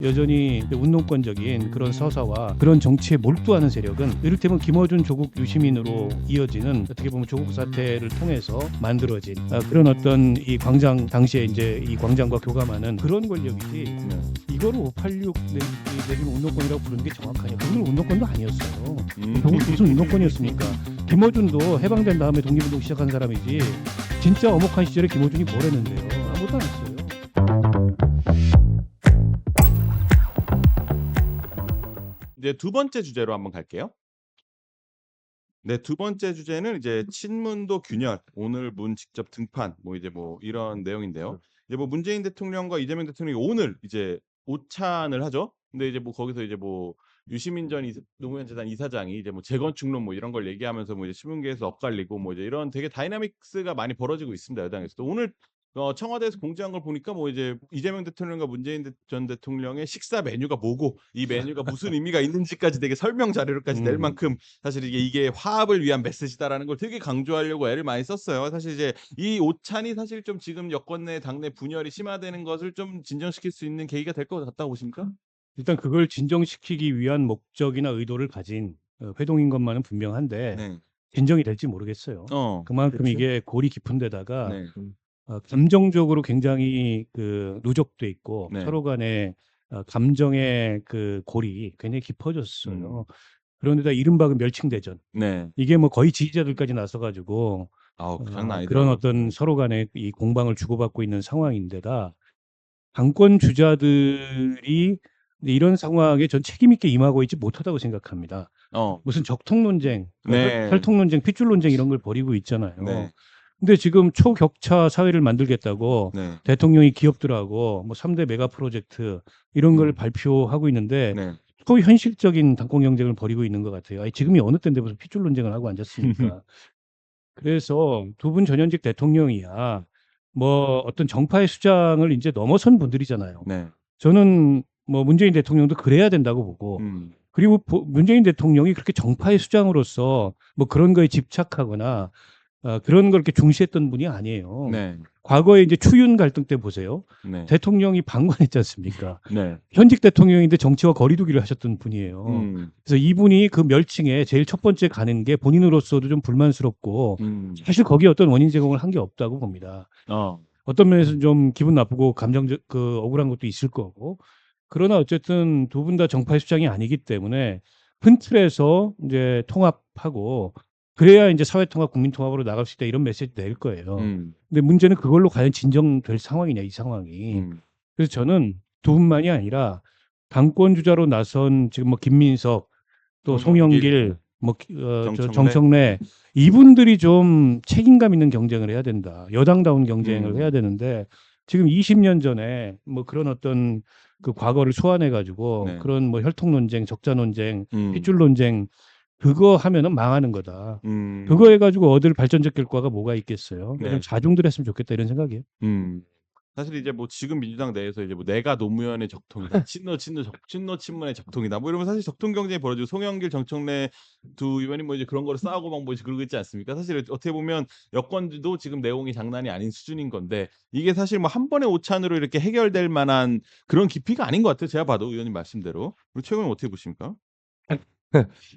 여전히 운동권적인 그런 서사와 그런 정치에 몰두하는 세력은 이를테면 김어준 조국 유시민으로 이어지는 어떻게 보면 조국 사태를 통해서 만들어진 그런 어떤 이 광장 당시에 이제 이 광장과 교감하는 그런 권력이지 이거를 586 내지는 운동권이라고 부르는 게 정확하냐? 그건 운동권도 아니었어요. 조국 무슨 운동권이었습니까? 김어준도 해방된 다음에 독립운동 시작한 사람이지 진짜 엄혹한 시절에 김어준이 뭘 했는데요? 아무것도 안 했어요. 이제 두 번째 주제로 한번 갈게요. 네, 두 번째 주제는 이제 친문도 균열, 오늘 문 직접 등판, 뭐 이제 뭐 이런 내용인데요. 이제 뭐 문재인 대통령과 이재명 대통령이 오늘 이제 오찬을 하죠. 근데 이제 뭐 거기서 이제 뭐 유시민 전 노무현 재단 이사장이 이제 뭐 재건축론 뭐 이런 걸 얘기하면서 뭐 이제 신문계에서 엇갈리고 뭐 이제 이런 되게 다이나믹스가 많이 벌어지고 있습니다. 여당에서도 오늘 청와대에서 공지한 걸 보니까 뭐 이제 이재명 대통령과 문재인 전 대통령의 식사 메뉴가 뭐고 이 메뉴가 무슨 의미가 있는지까지 되게 설명 자료까지 낼 만큼 사실 이게 화합을 위한 메시지다라는 걸 되게 강조하려고 애를 많이 썼어요. 사실 이제 이 오찬이 사실 좀 지금 여권 내 당내 분열이 심화되는 것을 좀 진정시킬 수 있는 계기가 될 것 같다고 보십니까? 일단 그걸 진정시키기 위한 목적이나 의도를 가진 회동인 것만은 분명한데 네. 진정이 될지 모르겠어요. 그만큼 그렇죠. 이게 골이 깊은 데다가 네. 감정적으로 굉장히 그 누적돼 있고 네. 서로 간에 감정의 그 골이 굉장히 깊어졌어요. 그런데다 이른바 그 멸칭대전. 네. 이게 뭐 거의 지지자들까지 나서가지고 장난 그런 아니더라고요. 어떤 서로 간의 이 공방을 주고받고 있는 상황인데다 당권 주자들이 이런 상황에 전 책임 있게 임하고 있지 못하다고 생각합니다. 무슨 적통 논쟁, 네. 혈통 논쟁, 핏줄 논쟁 이런 걸 벌이고 있잖아요. 네. 근데 지금 초격차 사회를 만들겠다고 네. 대통령이 기업들하고 뭐 3대 메가 프로젝트 이런 걸 발표하고 있는데 네. 초현실적인 당권 경쟁을 벌이고 있는 것 같아요. 아니, 지금이 어느 때인데 무슨 핏줄 논쟁을 하고 앉았습니까? 그래서 두 분 전현직 대통령이야 뭐 어떤 정파의 수장을 이제 넘어선 분들이잖아요. 네. 저는 뭐 문재인 대통령도 그래야 된다고 보고 그리고 문재인 대통령이 그렇게 정파의 수장으로서 뭐 그런 거에 집착하거나 그런 걸 이렇게 중시했던 분이 아니에요. 네. 과거에 이제 추윤 갈등 때 보세요. 네. 대통령이 방관했지 않습니까? 네. 현직 대통령인데 정치와 거리두기를 하셨던 분이에요. 그래서 이분이 그 멸칭에 제일 첫 번째 가는 게 본인으로서도 좀 불만스럽고 사실 거기에 어떤 원인 제공을 한 게 없다고 봅니다. 어떤 면에서는 좀 기분 나쁘고 감정적 그 억울한 것도 있을 거고. 그러나 어쨌든 두 분 다 정파의 수장이 아니기 때문에 큰 틀에서 이제 통합하고 그래야 이제 사회 통합, 국민 통합으로 나갈 수 있다 이런 메시지 낼 거예요. 근데 문제는 그걸로 과연 진정될 상황이냐 이 상황이. 그래서 저는 두 분만이 아니라 당권 주자로 나선 지금 뭐 김민석 또 송영길 뭐 정청래 이분들이 좀 책임감 있는 경쟁을 해야 된다. 여당다운 경쟁을 해야 되는데 지금 20년 전에 뭐 그런 어떤 그 과거를 소환해 가지고 네. 그런 뭐 혈통 논쟁, 적자 논쟁, 핏줄 논쟁 그거 하면은 망하는 거다. 그거 해가지고 얻을 발전적 결과가 뭐가 있겠어요? 네. 좀 자중들 했으면 좋겠다 이런 생각이에요. 사실 이제 뭐 지금 민주당 내에서 이제 뭐 내가 노무현의 적통이다, 친노 친문의 적통이다, 뭐 이러면 사실 적통 경쟁이 벌어지고 송영길, 정청래 두 의원이 뭐 이제 그런 거를 싸우고 막 뭐 그러고 있지 않습니까? 사실 어떻게 보면 여권도 지금 내용이 장난이 아닌 수준인 건데 이게 사실 뭐 한 번의 오찬으로 이렇게 해결될 만한 그런 깊이가 아닌 것 같아요. 제가 봐도 의원님 말씀대로. 우리 최 의원님 어떻게 보십니까?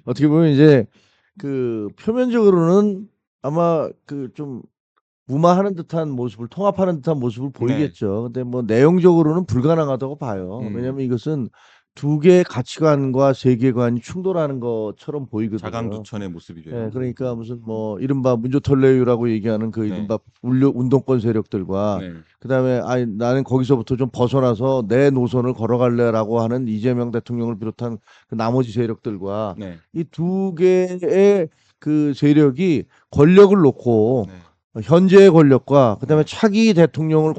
어떻게 보면 이제 그 표면적으로는 아마 그 좀 무마하는 듯한 모습을 통합하는 듯한 모습을 보이겠죠. 근데 뭐 내용적으로는 불가능하다고 봐요. 왜냐하면 이것은 두 개의 가치관과 세계관이 충돌하는 것처럼 보이거든요. 자강두천의 모습이죠. 예, 그러니까 무슨 뭐 이른바 문조털레유라고 얘기하는 그 이른바 운동권 세력들과 그다음에 아니 나는 거기서부터 좀 벗어나서 내 노선을 걸어갈래라고 하는 이재명 대통령을 비롯한 그 나머지 세력들과 이 두 개의 그 세력이 권력을 놓고 현재의 권력과 그다음에 차기 대통령을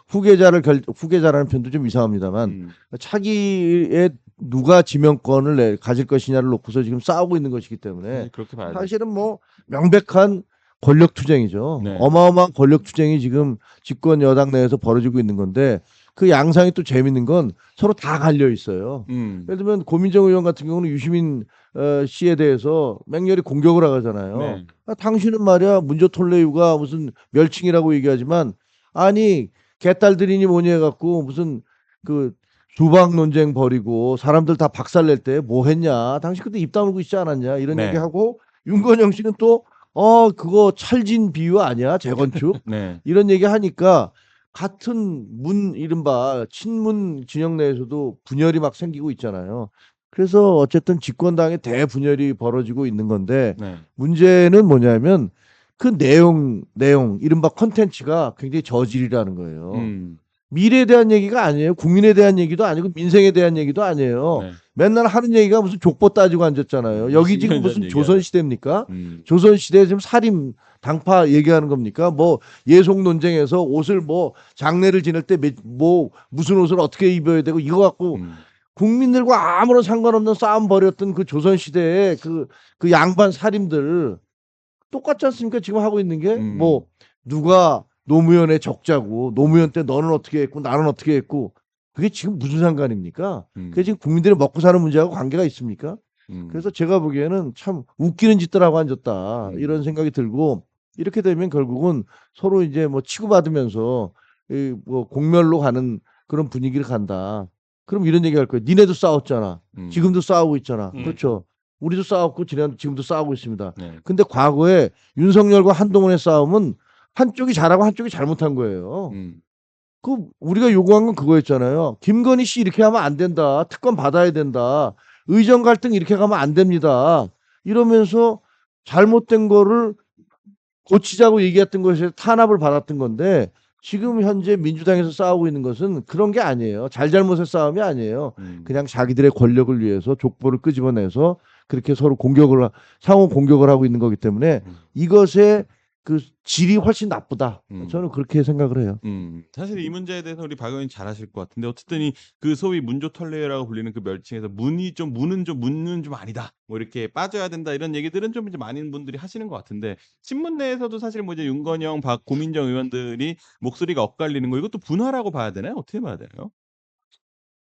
후계자라는 표현도 좀 이상합니다만 차기에 누가 지명권을 가질 것이냐를 놓고서 지금 싸우고 있는 것이기 때문에 그렇게 봐야 사실은 뭐 명백한 권력 투쟁이죠. 네. 어마어마한 권력 투쟁이 지금 집권 여당 내에서 벌어지고 있는 건데 그 양상이 또 재밌는 건 서로 다 갈려 있어요. 예를 들면 고민정 의원 같은 경우는 유시민 씨에 대해서 맹렬히 공격을 하잖아요. 당신은 말이야 문조톨레유가 무슨 멸칭이라고 얘기하지만 아니 개딸들이니 뭐니 해갖고 무슨 그 두박 논쟁 벌이고 사람들 다 박살낼 때 뭐 했냐? 당신 그때 입 다물고 있지 않았냐? 이런 네. 얘기하고 윤건영 씨는 또 그거 찰진 비유 아니야? 재건축? 네. 이런 얘기 하니까 같은 이른바 친문 진영 내에서도 분열이 막 생기고 있잖아요. 그래서 어쨌든 집권당의 대분열이 벌어지고 있는 건데 네. 문제는 뭐냐면 그 내용 이른바 컨텐츠가 굉장히 저질이라는 거예요. 미래에 대한 얘기가 아니에요. 국민에 대한 얘기도 아니고 민생에 대한 얘기도 아니에요. 네. 맨날 하는 얘기가 무슨 족보 따지고 앉았잖아요. 여기 지금 20년 전 무슨 얘기하네. 조선시대입니까? 조선시대에 지금 살인 당파 얘기하는 겁니까? 뭐 예속 논쟁에서 옷을 뭐 장례를 지낼 때 뭐 무슨 옷을 어떻게 입어야 되고 이거 갖고 국민들과 아무런 상관없는 싸움 벌였던 그 조선시대의 그 양반 살인들 똑같지 않습니까? 지금 하고 있는 게 뭐 누가 노무현의 적자고 노무현 때 너는 어떻게 했고 나는 어떻게 했고 그게 지금 무슨 상관입니까? 그게 지금 국민들이 먹고 사는 문제하고 관계가 있습니까? 그래서 제가 보기에는 참 웃기는 짓들 하고 앉았다 이런 생각이 들고 이렇게 되면 결국은 서로 이제 뭐 치고받으면서 뭐 공멸로 가는 그런 분위기를 간다. 그럼 이런 얘기 할 거예요. 니네도 싸웠잖아. 지금도 싸우고 있잖아. 그렇죠. 우리도 싸웠고 지금도 싸우고 있습니다. 네. 근데 과거에 윤석열과 한동훈의 싸움은 한쪽이 잘하고 한쪽이 잘못한 거예요. 그 우리가 요구한 건 그거였잖아요. 김건희 씨 이렇게 하면 안 된다. 특검 받아야 된다. 의정 갈등 이렇게 가면 안 됩니다. 이러면서 잘못된 거를 고치자고 얘기했던 것에 탄압을 받았던 건데 지금 현재 민주당에서 싸우고 있는 것은 그런 게 아니에요. 잘잘못의 싸움이 아니에요. 그냥 자기들의 권력을 위해서 족보를 끄집어내서 그렇게 서로 상호 공격을 하고 있는 거기 때문에 이것의 그 질이 훨씬 나쁘다. 저는 그렇게 생각을 해요. 사실 이 문제에 대해서 우리 박 의원님 잘 아실 것 같은데 어쨌든 그 소위 문조털레라고 불리는 그 멸칭에서 문은 좀 아니다. 뭐 이렇게 빠져야 된다 이런 얘기들은 좀 이제 많은 분들이 하시는 것 같은데 친문 내에서도 사실 뭐 이제 윤건영, 고민정 의원들이 목소리가 엇갈리는 거 이것도 분화라고 봐야 되나요? 어떻게 봐야 되나요?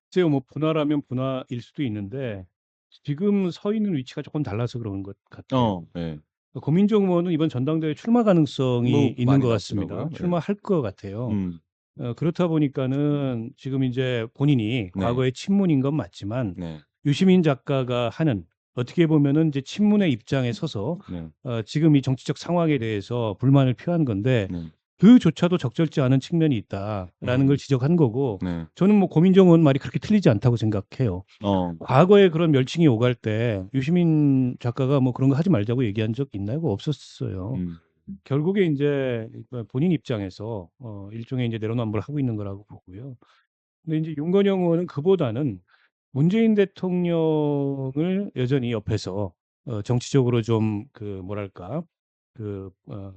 글쎄요, 뭐 분화라면 분화일 수도 있는데 지금 서 있는 위치가 조금 달라서 그런 것 같아요. 네. 고민정 의원은 이번 전당대회 출마 가능성이 뭐 있는 많이 것 나왔더라고요. 같습니다. 네. 출마할 것 같아요. 그렇다 보니까는 지금 이제 본인이 네. 과거에 친문인 건 맞지만 네. 유시민 작가가 하는 어떻게 보면은 이제 친문의 입장에 서서 네. 지금 이 정치적 상황에 대해서 불만을 표한 건데 네. 그조차도 적절치 않은 측면이 있다라는 걸 지적한 거고 네. 저는 뭐 고민정 의원 말이 그렇게 틀리지 않다고 생각해요. 과거에 그런 멸칭이 오갈 때 유시민 작가가 뭐 그런 거 하지 말자고 얘기한 적 있나요? 그거 없었어요. 결국에 이제 본인 입장에서 일종의 이제 내로남불을 하고 있는 거라고 보고요. 근데 이제 윤건영 의원은 그보다는 문재인 대통령을 여전히 옆에서 정치적으로 좀 뭐랄까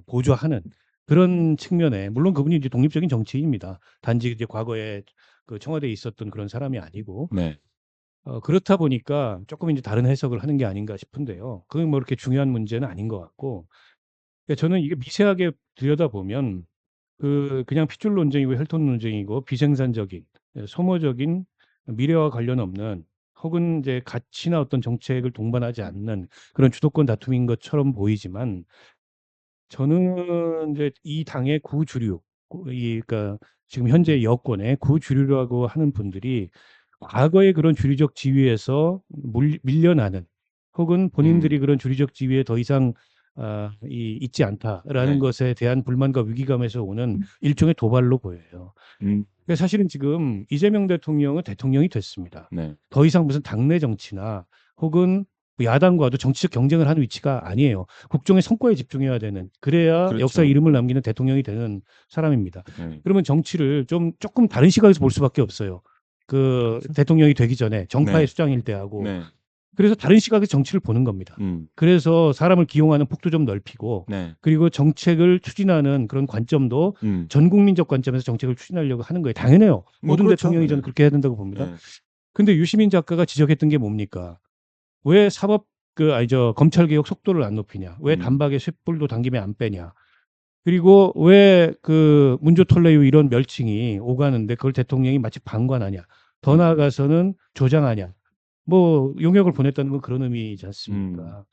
보조하는 그런 측면에 물론 그분이 이제 독립적인 정치인입니다. 단지 이제 과거에 그 청와대에 있었던 그런 사람이 아니고 네. 그렇다 보니까 조금 이제 다른 해석을 하는 게 아닌가 싶은데요. 그건 뭐 이렇게 중요한 문제는 아닌 것 같고 그러니까 저는 이게 미세하게 들여다보면 그냥 핏줄 논쟁이고 혈통 논쟁이고 비생산적인 소모적인 미래와 관련 없는 혹은 이제 가치나 어떤 정책을 동반하지 않는 그런 주도권 다툼인 것처럼 보이지만 저는 이제 이 당의 구주류 그러니까 지금 현재 여권의 구주류라고 하는 분들이 과거의 그런 주류적 지위에서 밀려나는 혹은 본인들이 그런 주류적 지위에 더 이상 있지 않다라는 네. 것에 대한 불만과 위기감에서 오는 일종의 도발로 보여요. 그러니까 사실은 지금 이재명 대통령은 대통령이 됐습니다. 네. 더 이상 무슨 당내 정치나 혹은 야당과도 정치적 경쟁을 하는 위치가 아니에요. 국정의 성과에 집중해야 되는 그래야 그렇죠. 역사에 이름을 남기는 대통령이 되는 사람입니다. 네. 그러면 정치를 조금 다른 시각에서 볼 수밖에 없어요. 대통령이 되기 전에 정파의 네. 수장일 때하고 네. 그래서 다른 시각에서 정치를 보는 겁니다. 그래서 사람을 기용하는 폭도 좀 넓히고 네. 그리고 정책을 추진하는 그런 관점도 전 국민적 관점에서 정책을 추진하려고 하는 거예요. 당연해요. 모든 그렇죠. 대통령이 저는 네. 그렇게 해야 된다고 봅니다. 네. 근데 유시민 작가가 지적했던 게 뭡니까? 왜 검찰 개혁 속도를 안 높이냐? 왜 단박에 쇳불도 당김에 안 빼냐? 그리고 왜 문조털레유 이런 멸칭이 오가는데 그걸 대통령이 마치 방관하냐? 더 나아가서는 조장하냐? 뭐 용역을 보냈다는 건 그런 의미이지 않습니까?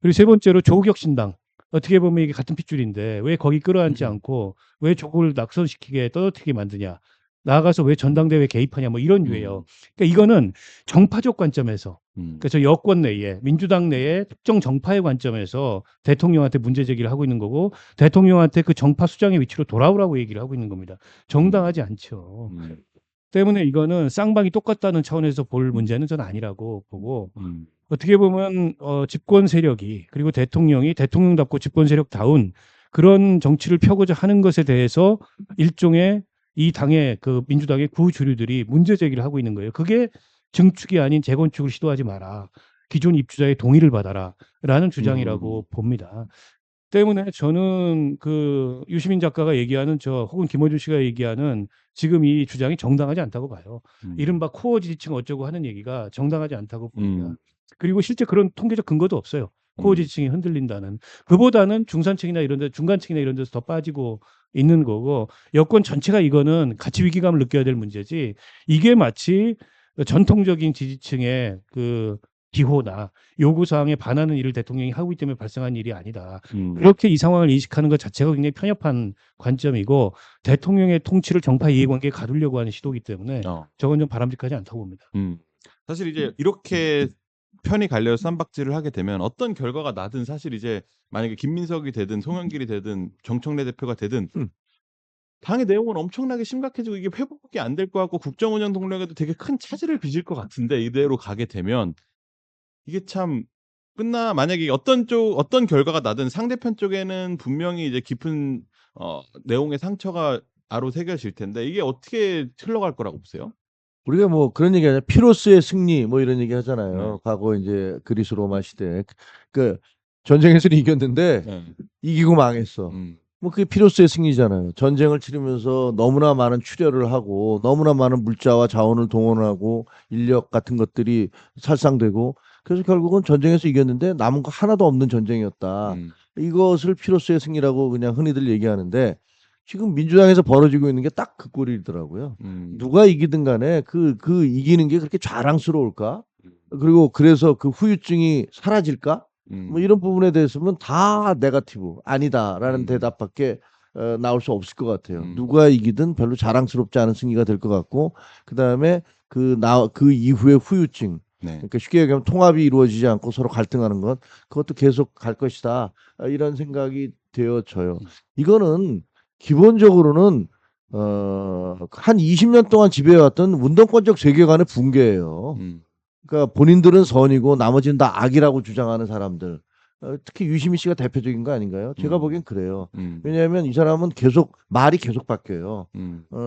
그리고 세 번째로 조국 신당 어떻게 보면 이게 같은 핏줄인데 왜 거기 끌어안지 않고 왜 조국을 낙선시키게 떨어뜨리게 만드냐? 나아가서 왜 전당대회 개입하냐 뭐 이런 류예요. 그러니까 이거는 정파적 관점에서 그러니까 저 여권 내에 민주당 내에 특정 정파의 관점에서 대통령한테 문제 제기를 하고 있는 거고 대통령한테 그 정파 수장의 위치로 돌아오라고 얘기를 하고 있는 겁니다. 정당하지 않죠. 때문에 이거는 쌍방이 똑같다는 차원에서 볼 문제는 저는 아니라고 보고 어떻게 보면 집권 세력이 그리고 대통령이 대통령답고 집권 세력다운 그런 정치를 펴고자 하는 것에 대해서 일종의 이 당의 그 민주당의 구주류들이 문제 제기를 하고 있는 거예요. 그게 증축이 아닌 재건축을 시도하지 마라. 기존 입주자의 동의를 받아라라는 주장이라고 봅니다. 때문에 저는 그 유시민 작가가 얘기하는 혹은 김어준 씨가 얘기하는 지금 이 주장이 정당하지 않다고 봐요. 이른바 코어 지지층 어쩌고 하는 얘기가 정당하지 않다고 봅니다. 그리고 실제 그런 통계적 근거도 없어요. 코어 지지층이 흔들린다는. 그보다는 중산층이나 이런 데 중간층이나 이런 데서 더 빠지고 있는 거고 여권 전체가 이거는 가치 위기감을 느껴야 될 문제지 이게 마치 전통적인 지지층의 그 기호나 요구사항에 반하는 일을 대통령이 하고 있기 때문에 발생한 일이 아니다. 그렇게 이 상황을 인식하는 것 자체가 굉장히 편협한 관점이고 대통령의 통치를 정파 이해관계에 가두려고 하는 시도이기 때문에 저건 좀 바람직하지 않다고 봅니다. 사실 이제 이렇게 편이 갈려서 쌈박질을 하게 되면 어떤 결과가 나든 사실 이제 만약에 김민석이 되든 송영길이 되든 정청래 대표가 되든 당의 내용은 엄청나게 심각해지고 이게 회복이 안 될 것 같고 국정운영 동력에도 되게 큰 차질을 빚을 것 같은데 이대로 가게 되면 이게 참 만약에 어떤 결과가 나든 상대편 쪽에는 분명히 이제 깊은 내용의 상처가 아로 새겨질 텐데 이게 어떻게 흘러갈 거라고 보세요? 우리가 뭐 그런 얘기 하잖아요. 피로스의 승리 뭐 이런 얘기 하잖아요. 네. 과거 이제 그리스 로마 시대 그 전쟁에서는 이겼는데 이기고 망했어. 뭐 그게 피로스의 승리잖아요. 전쟁을 치르면서 너무나 많은 출혈을 하고 너무나 많은 물자와 자원을 동원하고 인력 같은 것들이 살상되고 그래서 결국은 전쟁에서 이겼는데 남은 거 하나도 없는 전쟁이었다. 이것을 피로스의 승리라고 그냥 흔히들 얘기하는데 지금 민주당에서 벌어지고 있는 게 딱 그 꼴이더라고요. 누가 이기든 간에 그 이기는 게 그렇게 자랑스러울까? 그리고 그래서 그 후유증이 사라질까? 뭐 이런 부분에 대해서는 다 네거티브 아니다라는 대답밖에 나올 수 없을 것 같아요. 누가 이기든 별로 자랑스럽지 않은 승리가 될 것 같고 그다음에 그 이후의 후유증 그러니까 쉽게 얘기하면 통합이 이루어지지 않고 서로 갈등하는 것 그것도 계속 갈 것이다 이런 생각이 되어져요. 이거는 기본적으로는 한 20년 동안 지배해왔던 운동권적 세계관의 붕괴예요. 그러니까 본인들은 선이고 나머지는 다 악이라고 주장하는 사람들. 특히 유시민 씨가 대표적인 거 아닌가요? 제가 보기엔 그래요. 왜냐하면 이 사람은 말이 계속 바뀌어요.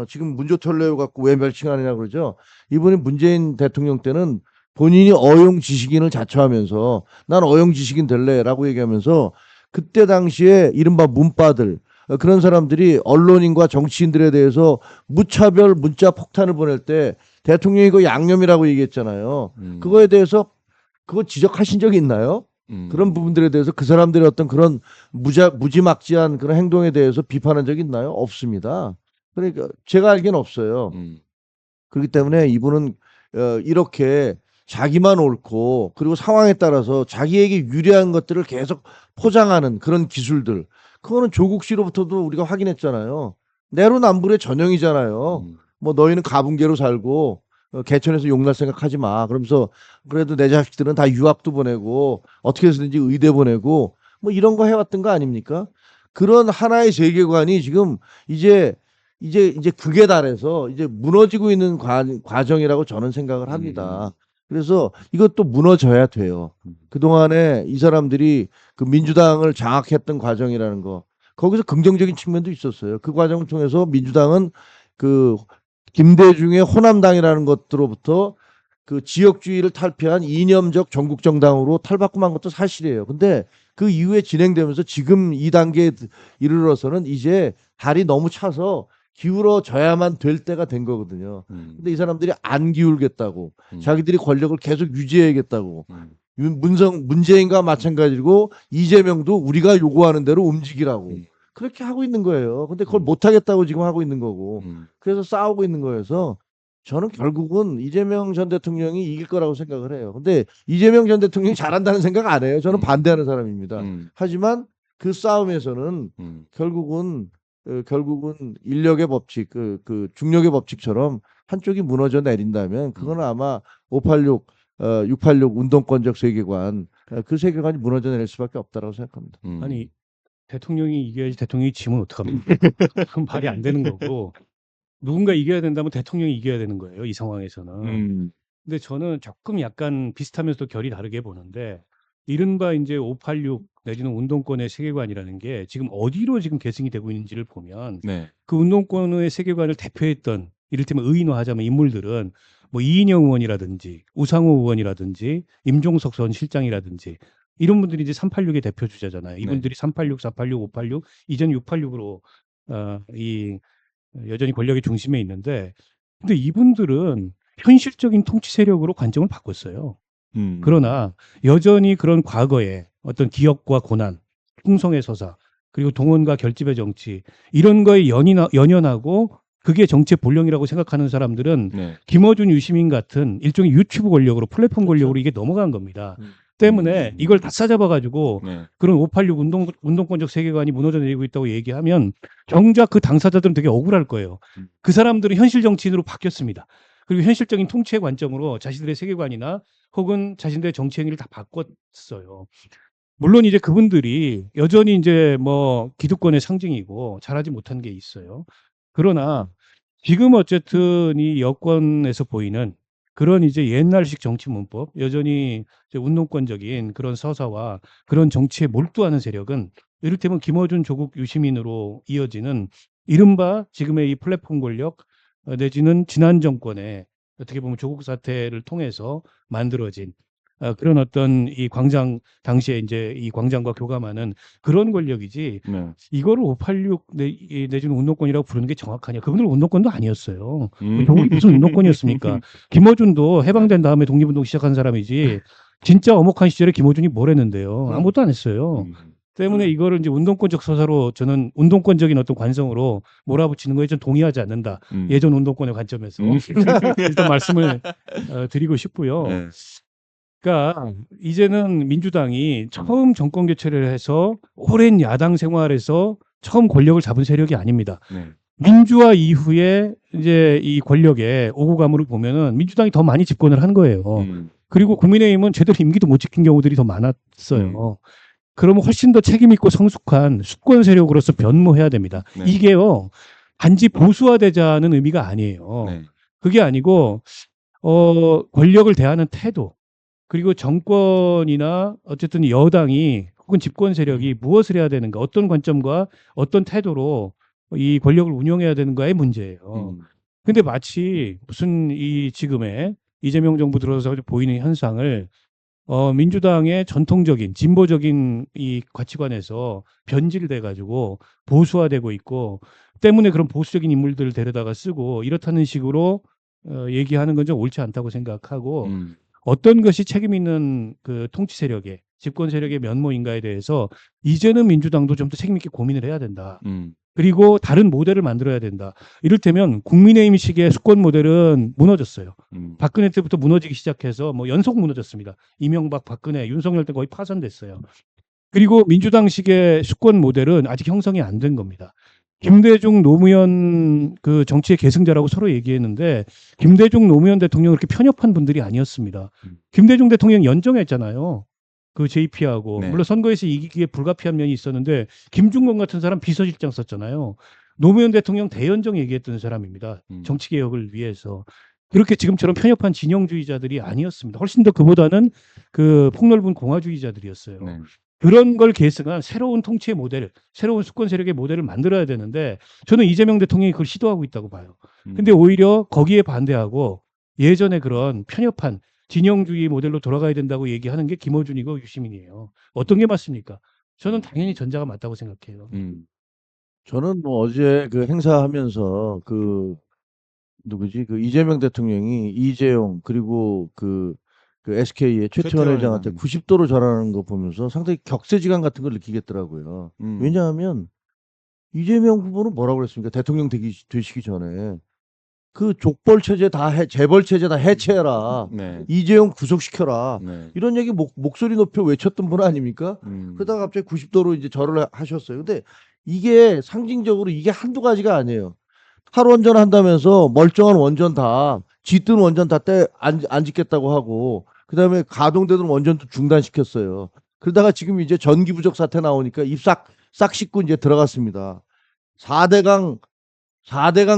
지금 문조털레오 갖고 왜 멸칭하느냐 그러죠. 이분이 문재인 대통령 때는 본인이 어용 지식인을 자처하면서 난 어용 지식인 될래라고 얘기하면서 그때 당시에 이른바 문바들 그런 사람들이 언론인과 정치인들에 대해서 무차별 문자 폭탄을 보낼 때 대통령이 이거 양념이라고 얘기했잖아요. 그거에 대해서 그거 지적하신 적이 있나요? 그런 부분들에 대해서 그 사람들의 어떤 그런 무지막지한 그런 행동에 대해서 비판한 적이 있나요? 없습니다. 그러니까 제가 알기는 없어요. 그렇기 때문에 이분은 이렇게 자기만 옳고 그리고 상황에 따라서 자기에게 유리한 것들을 계속 포장하는 그런 기술들 그거는 조국 씨로부터도 우리가 확인했잖아요. 내로남불의 전형이잖아요. 뭐 너희는 가분개로 살고 개천에서 용날 생각하지 마. 그러면서 그래도 내 자식들은 다 유학도 보내고 어떻게 해서든지 의대 보내고 뭐 이런 거 해왔던 거 아닙니까? 그런 하나의 세계관이 지금 이제 극에 달해서 이제 무너지고 있는 과정이라고 저는 생각을 합니다. 그래서 이것도 무너져야 돼요. 그동안에 이 사람들이 그 민주당을 장악했던 과정이라는 거 거기서 긍정적인 측면도 있었어요. 그 과정을 통해서 민주당은 그 김대중의 호남당이라는 것으로부터 그 지역주의를 탈피한 이념적 전국 정당으로 탈바꿈한 것도 사실이에요. 근데 그 이후에 진행되면서 지금 이 단계에 이르러서는 이제 발이 너무 차서 기울어져야만 될 때가 된 거거든요. 근데 이 사람들이 안 기울겠다고 자기들이 권력을 계속 유지해야겠다고 문재인과 마찬가지고 이재명도 우리가 요구하는 대로 움직이라고 그렇게 하고 있는 거예요. 근데 그걸 못하겠다고 지금 하고 있는 거고 그래서 싸우고 있는 거여서 저는 결국은 이재명 전 대통령이 이길 거라고 생각을 해요. 근데 이재명 전 대통령이 잘한다는 생각 안 해요. 저는 반대하는 사람입니다. 하지만 그 싸움에서는 결국은 결국은 인력의 법칙, 그 중력의 법칙처럼 한쪽이 무너져 내린다면 그거는 아마 586, 686 운동권적 세계관, 그 세계관이 무너져 내릴 수밖에 없다라고 생각합니다. 아니 대통령이 이겨야지 대통령이 지면 어떡합니까? 그건 말이 안 되는 거고 누군가 이겨야 된다면 대통령이 이겨야 되는 거예요. 이 상황에서는. 근데 저는 조금 약간 비슷하면서도 결이 다르게 보는데 이른바 이제 586 내지는 운동권의 세계관이라는 게 지금 어디로 지금 계승이 되고 있는지를 보면 네. 그 운동권의 세계관을 대표했던 이를테면 의인화하자면 인물들은 뭐 이인영 의원이라든지 우상호 의원이라든지 임종석 전 실장이라든지 이런 분들이 이제 386의 대표 주자잖아요. 이분들이 386, 486, 586 이전 686으로 이 여전히 권력의 중심에 있는데 근데 이분들은 현실적인 통치 세력으로 관점을 바꿨어요. 그러나 여전히 그런 과거의 어떤 기억과 고난, 충성의 서사, 그리고 동원과 결집의 정치 이런 거에 연연하고 그게 정치의 본령이라고 생각하는 사람들은 네. 김어준, 유시민 같은 일종의 유튜브 권력으로 플랫폼 권력으로 이게 넘어간 겁니다. 때문에 이걸 다 싸잡아가지고 네. 그런 586 운동권적 세계관이 무너져 내리고 있다고 얘기하면 정작 그 당사자들은 되게 억울할 거예요. 그 사람들은 현실 정치인으로 바뀌었습니다. 그리고 현실적인 통치의 관점으로 자신들의 세계관이나 혹은 자신들의 정치 행위를 다 바꿨어요. 물론 이제 그분들이 여전히 이제 뭐 기득권의 상징이고 잘하지 못한 게 있어요. 그러나 지금 어쨌든 이 여권에서 보이는 그런 이제 옛날식 정치 문법, 여전히 이제 운동권적인 그런 서사와 그런 정치에 몰두하는 세력은 이를테면 김어준, 조국, 유시민으로 이어지는 이른바 지금의 이 플랫폼 권력 내지는 지난 정권의 어떻게 보면 조국 사태를 통해서 만들어진 그런 어떤 이 광장 당시에 이제 이 광장과 교감하는 그런 권력이지 네. 이거를 586 내지는 운동권이라고 부르는 게 정확하냐? 그분들 운동권도 아니었어요. 조국이 무슨 운동권이었습니까? 김어준도 해방된 다음에 독립운동 시작한 사람이지 진짜 엄혹한 시절에 김어준이 뭘 했는데요? 아무것도 안 했어요. 때문에 이거를 이제 운동권적 서사로 저는 운동권적인 어떤 관성으로 몰아붙이는 거에 좀 동의하지 않는다. 예전 운동권의 관점에서 일단 말씀을 드리고 싶고요. 네. 그러니까 이제는 민주당이 처음 정권 교체를 해서 오랜 야당 생활에서 처음 권력을 잡은 세력이 아닙니다. 네. 민주화 이후에 이제 이 권력의 오고 가물을 보면은 민주당이 더 많이 집권을 한 거예요. 그리고 국민의힘은 제대로 임기도 못 지킨 경우들이 더 많았어요. 그러면 훨씬 더 책임 있고 성숙한 수권 세력으로서 변모해야 됩니다. 네. 이게요 단지 보수화되자는 의미가 아니에요. 네. 그게 아니고 권력을 대하는 태도 그리고 정권이나 어쨌든 여당이 혹은 집권 세력이 무엇을 해야 되는가 어떤 관점과 어떤 태도로 이 권력을 운영해야 되는가의 문제예요. 근데 마치 무슨 이 지금의 이재명 정부 들어서 보이는 현상을 민주당의 전통적인 진보적인 이 가치관에서 변질돼 가지고 보수화되고 있고 때문에 그런 보수적인 인물들을 데려다가 쓰고 이렇다는 식으로 얘기하는 건 좀 옳지 않다고 생각하고 어떤 것이 책임 있는 그 통치 세력의 집권 세력의 면모인가에 대해서 이제는 민주당도 좀 더 책임 있게 고민을 해야 된다. 그리고 다른 모델을 만들어야 된다. 이를테면 국민의힘식의 수권 모델은 무너졌어요. 박근혜 때부터 무너지기 시작해서 뭐 연속 무너졌습니다. 이명박, 박근혜, 윤석열 때 거의 파산됐어요. 그리고 민주당식의 수권 모델은 아직 형성이 안 된 겁니다. 김대중, 노무현 그 정치의 계승자라고 서로 얘기했는데 김대중, 노무현 대통령 그렇게 편협한 분들이 아니었습니다. 김대중 대통령 연정했잖아요. 그 JP하고 네. 물론 선거에서 이기기에 불가피한 면이 있었는데 김중건 같은 사람 비서실장 썼잖아요. 노무현 대통령 대연정 얘기했던 사람입니다. 정치 개혁을 위해서. 그렇게 지금처럼 편협한 진영주의자들이 아니었습니다. 훨씬 더 그보다는 그 폭넓은 공화주의자들이었어요. 네. 그런 걸 계승한 새로운 통치의 모델, 새로운 수권 세력의 모델을 만들어야 되는데 저는 이재명 대통령이 그걸 시도하고 있다고 봐요. 근데 오히려 거기에 반대하고 예전에 그런 편협한 진영주의 모델로 돌아가야 된다고 얘기하는 게 김어준이고 유시민이에요. 어떤 게 맞습니까? 저는 당연히 전자가 맞다고 생각해요. 저는 뭐 어제 그 행사하면서 그 누구지 그 이재명 대통령이 이재용 그리고 그 SK의 최태원 회장한테 90도로 절하는 거 보면서 상당히 격세지감 같은 걸 느끼겠더라고요. 왜냐하면 이재명 후보는 뭐라고 그랬습니까? 대통령 되시기 전에 그 족벌 체제 다 재벌 체제 다 해체해라. 네. 이재용 구속시켜라. 네. 이런 얘기 목소리 높여 외쳤던 분 아닙니까? 그러다가 갑자기 90도로 이제 절을 하셨어요. 근데 이게 상징적으로 이게 한두 가지가 아니에요. 탈원전 한다면서 멀쩡한 원전 다 짓든 원전 다 안 짓겠다고 하고 그다음에 가동되던 원전도 중단시켰어요. 그러다가 지금 이제 전기 부족 사태 나오니까 싹 씻고 이제 들어갔습니다. 4대강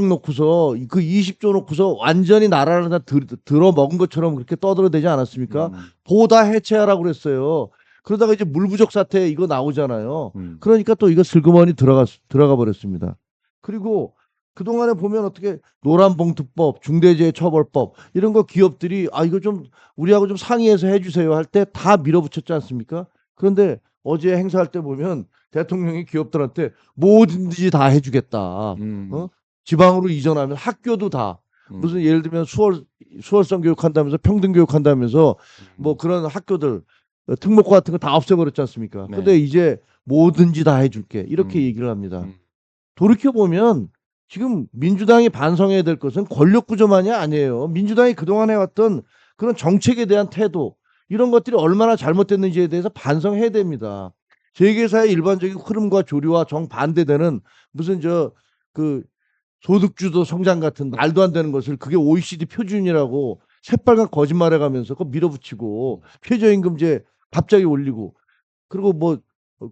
놓고서 그 20조 놓고서 완전히 나라를 다 들어 먹은 것처럼 그렇게 떠들어대지 않았습니까? 보다 해체하라고 그랬어요. 그러다가 이제 물 부족 사태 이거 나오잖아요. 그러니까 또 이거 슬그머니 들어가 버렸습니다. 그리고 그동안에 보면 어떻게 노란봉투법, 중대재해처벌법 이런 거 기업들이 이거 좀 우리하고 좀 상의해서 해주세요 할 때 다 밀어붙였지 않습니까? 그런데 어제 행사할 때 보면 대통령이 기업들한테 뭐든지 다 해주겠다. 어? 지방으로 이전하면 학교도 다 무슨 예를 들면 수월성 교육한다면서 평등 교육한다면서 뭐 그런 학교들 특목고 같은 거 다 없애버렸지 않습니까? 네. 근데 이제 뭐든지 다 해줄게 이렇게 얘기를 합니다. 돌이켜 보면 지금 민주당이 반성해야 될 것은 권력 구조만이 아니에요. 민주당이 그동안 해왔던 그런 정책에 대한 태도 이런 것들이 얼마나 잘못됐는지에 대해서 반성해야 됩니다. 세계사의 일반적인 흐름과 조류와 정반대되는 무슨 그 소득주도 성장 같은 말도 안 되는 것을 그게 OECD 표준이라고 새빨간 거짓말해가면서 그거 밀어붙이고 최저임금제 갑자기 올리고 그리고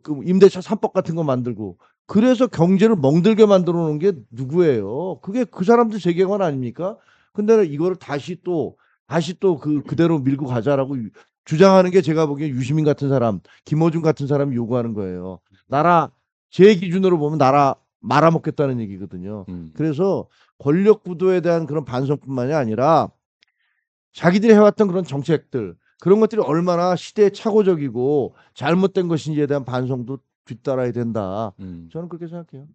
그 임대차 3법 같은 거 만들고 그래서 경제를 멍들게 만들어 놓은 게 누구예요? 그게 그 사람들 세계관 아닙니까? 근데 이거를 다시 또 그대로 밀고 가자라고 주장하는 게 제가 보기엔 유시민 같은 사람, 김어준 같은 사람이 요구하는 거예요. 제 기준으로 보면 나라 말아먹겠다는 얘기거든요. 그래서 권력 구도에 대한 그런 반성뿐만이 아니라 자기들이 해왔던 그런 정책들 그런 것들이 얼마나 시대에 착오적이고 잘못된 것인지에 대한 반성도 뒤따라야 된다. 저는 그렇게 생각해요.